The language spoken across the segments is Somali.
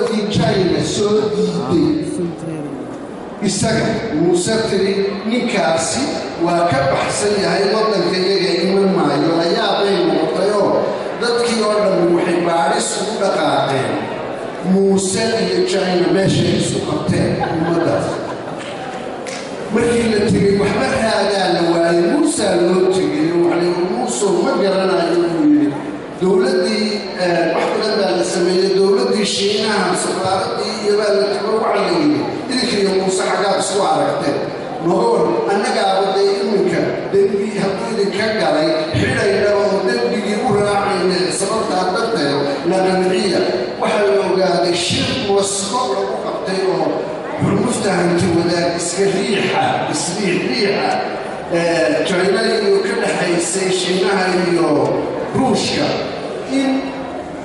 dowladdii China soo diiday isaga muuse tiri ninkaasi waa ka baxsan yahay waddanka iyaga iman maayo la yaabay noqotayoo dadkii oo dhan waxay baadhis ugu dhaqaaqeen muuse iyo China meeshay isu qabteen ummaddaas markii la tegey waxba raagaa la waayey muuse loo tegey waxay muuse ma garanayo inuu yidhi dowladdii wax badan baa la sameeyey dowladdii shiinaha safaaradii iyo baa la tago waxa la yidhi idinkiiyo muuse xaggaad isku aragteen noqon annagaaba dee iminka dembi hadduu idinka galay xidhayna oo dembigii u raacayna sababtaa darteed la qanciya waxaa la ogaaday shir wasqo lagu qabtay oo xurmufta hanti wadaag iska riixa China iyo ka dhaxaysay shiinaha iyo ruushka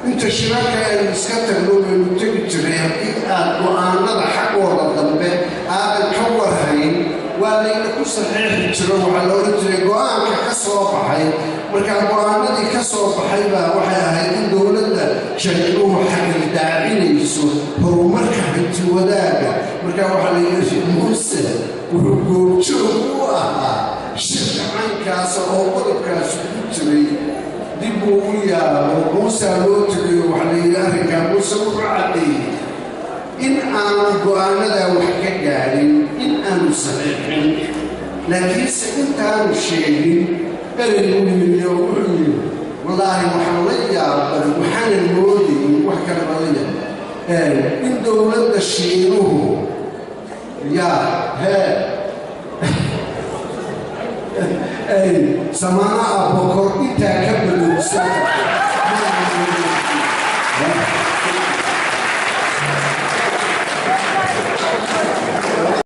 inta shirarka aynu iska tagno baynu tegi jiray haddii aad go'aanada xaggooda dambe aadan ka warhayn waa layna ku saxiixi jiro waxaa la odhan jiray go'aanka ka soo baxay markaa go'aanadii ka soo baxay baa waxay ahayd in dowladda Shiinuhu xagga daacinayso horumarka hanti wadaaga markaa waxaa la yidhi muuse wuxuu goobjoog u ahaa shirka caynkaas oo qodobkaas ku jiray dib uu u yaabo muuse loo tegayo waxaa la yidhi arrinkaa muuse wuxuu caddeeyey in aanu go'aanadaa wax ka gaadhin in aanu saxiixin laakiinse intaanu sheegin ereygu yimiyo wuxuu yidhi wallaahi waxaan la yaabay waxaanan moodayin wax kale badaya in dowladda Shiinuhu yaa سماعة بكر إنت كبر